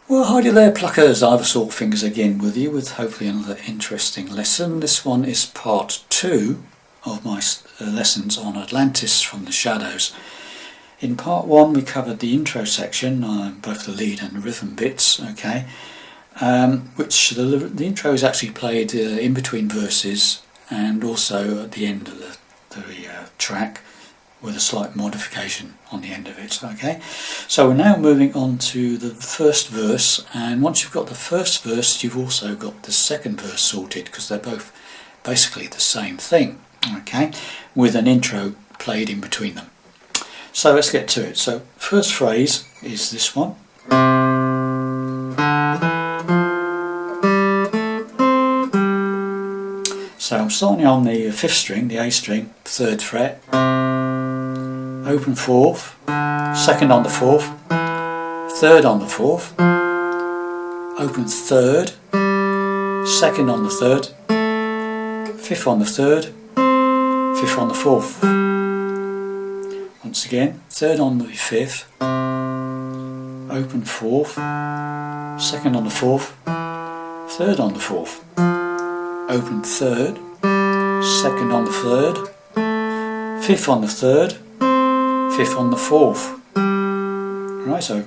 Well, hi there pluckers, Ivor Saltfingers again with you with hopefully another interesting lesson. This one is part 2 of my lessons on Atlantis from the Shadows. In part 1 we covered the intro section, both the lead and the rhythm bits, okay, which the intro is actually played in between verses and also at the end of the track, with a slight modification on the end of it. Okay, so we're now moving on to the first verse, and once you've got the first verse you've also got the second verse sorted, because they're both basically the same thing, okay, with an intro played in between them. So let's get to it. So first phrase is this one. So I'm starting on the 5th string, the A string, 3rd fret, open 4th, 2nd on the 4th, 3rd on the 4th, open 3rd, 2nd on the 3rd, 5th on the 3rd, 5th on the 4th. Once again, 3rd on the 5th, open 4th, 2nd on the 4th, 3rd on the 4th, open 3rd, 2nd on the 3rd, 5th on the 3rd, 5th on the 4th. Right, so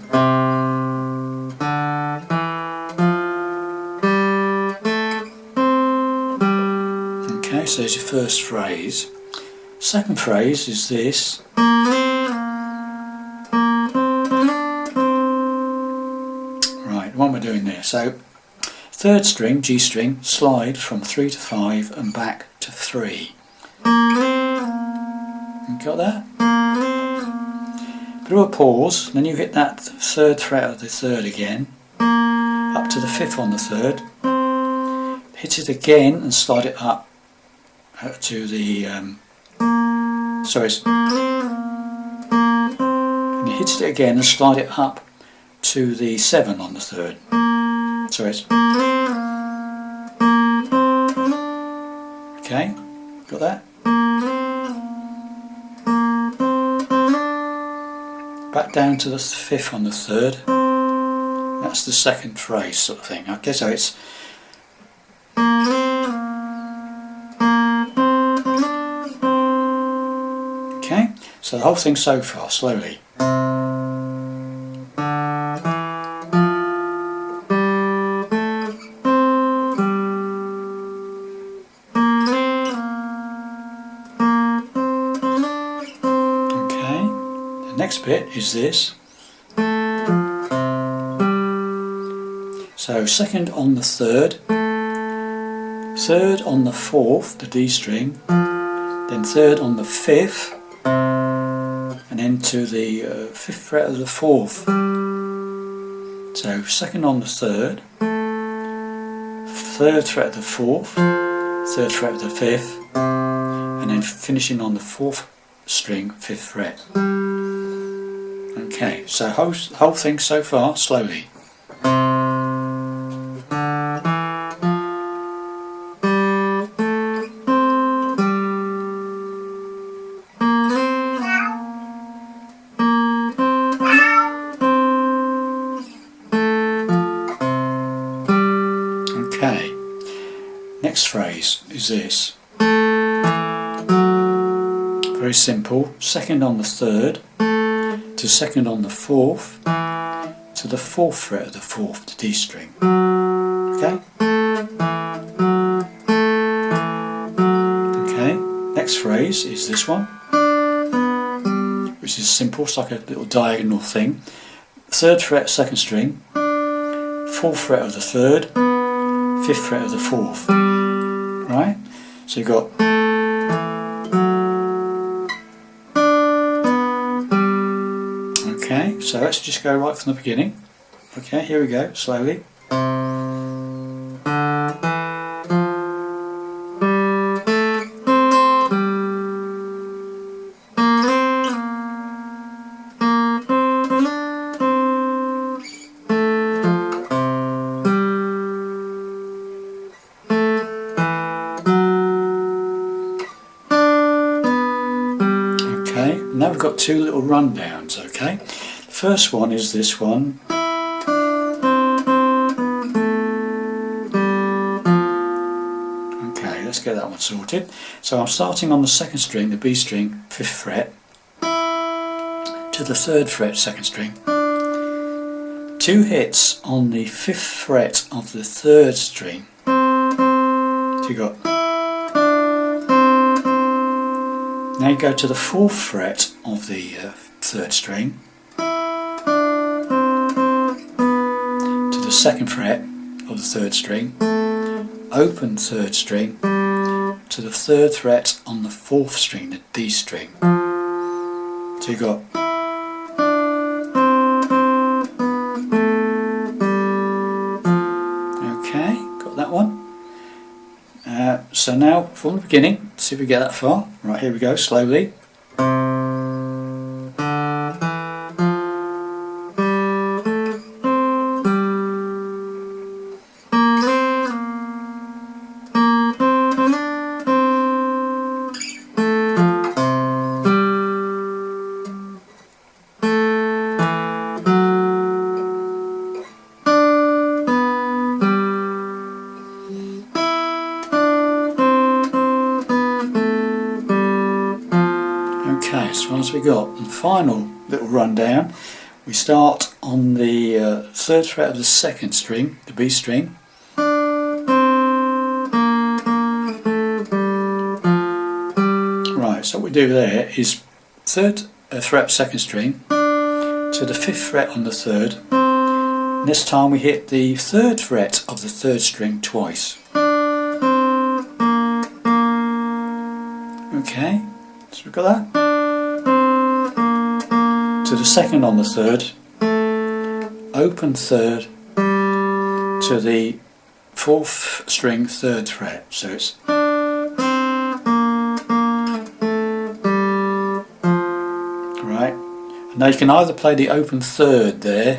okay, so there's your first phrase. Second phrase is this. Right, what am I doing there? So 3rd string, G string, slide from 3 to 5 and back to 3. You got that? Bit of a pause, then you hit that 3rd fret of the 3rd again, up to the 5th on the 3rd, hit it again and slide it up to the, and you hit it again and slide it up to the 7 on the 3rd. Okay, got that? Back down to the 5th on the 3rd. That's the second phrase sort of thing. Okay, so it's okay, so the whole thing so far, slowly. Next bit is this. So 2nd on the 3rd, 3rd on the 4th, the D string, then 3rd on the 5th, and then to the 5th fret of the 4th. So 2nd on the 3rd, 3rd fret of the 4th, 3rd fret of the 5th, and then finishing on the 4th string, 5th fret. Okay, so whole thing so far, slowly. Okay, next phrase is this. Very simple, 2nd on the 3rd, to 2nd on the 4th, to the 4th fret of the 4th, the D string. Okay? Okay, next phrase is this one, which is simple, it's like a little diagonal thing. 3rd fret, 2nd string, 4th fret of the 3rd, 5th fret of the 4th. Right? So you've got okay, so let's just go right from the beginning. Okay, here we go, slowly. Now we've got two little rundowns, okay? The first one is this one. sorted. So I'm starting on the second string, the B string, 5th fret, to the 3rd fret, 2nd string. 2 hits on the 5th fret of the 3rd string. So you got. Now you go to the 4th fret of the 3rd string, to the 2nd fret of the 3rd string, open 3rd string, to the 3rd fret on the 4th string, the D string. So you got. Okay, got that one. So now from the beginning, see if we get that far. Right, here we go, slowly. Okay, so what else we got? The final little rundown. We start on the 3rd fret of the 2nd string, the B string. Right, so what we do there is 3rd fret 2nd string to the 5th fret on the 3rd. And this time we hit the 3rd fret of the 3rd string twice. Okay, so we've got that. To the 2nd on the 3rd, open 3rd, to the 4th string 3rd fret. So it's right. And now you can either play the open 3rd there.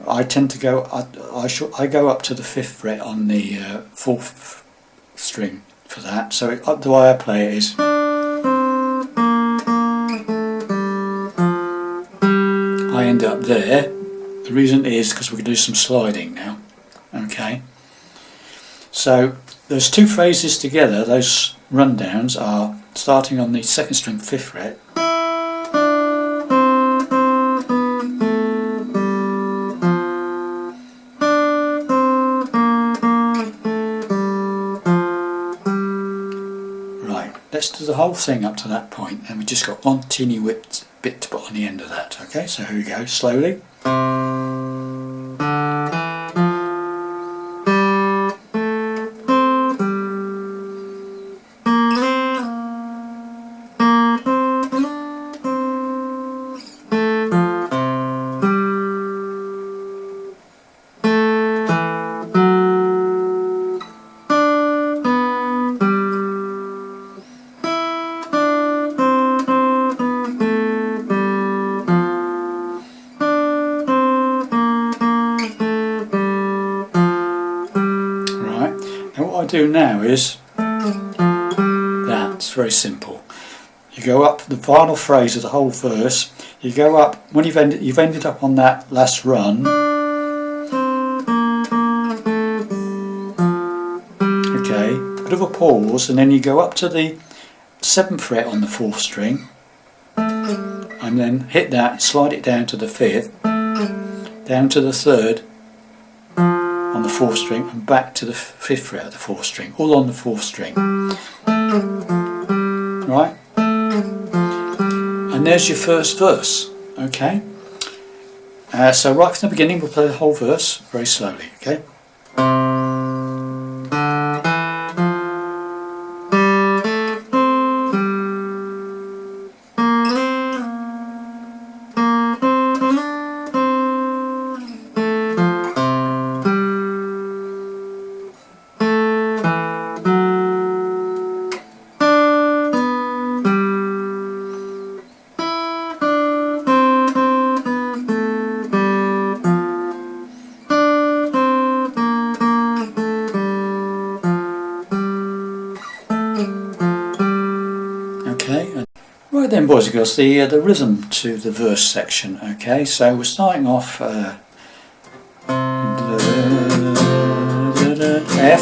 I tend to go. I go up to the 5th fret on the 4th string for that. So the way I play it is. I end up there. The reason is because we can do some sliding now. Okay. So those two phrases together, those rundowns, are starting on the 2nd string 5th fret. Right. Let's do the whole thing up to that point, and we just got one teeny bit to put on the end of that. Okay, so here we go, slowly. What I do now is that's very simple. You go up the final phrase of the whole verse. You go up when you've ended up on that last run. Okay, bit of a pause, and then you go up to the 7th fret on the 4th string, and then hit that, slide it down to the 5th, down to the 3rd. On the 4th string, and back to the 5th fret of the 4th string, all on the 4th string. Right? And there's your first verse. Okay? So right from the beginning, we'll play the whole verse very slowly. Okay? Right then, boys and girls, the rhythm to the verse section. Okay, so we're starting off F,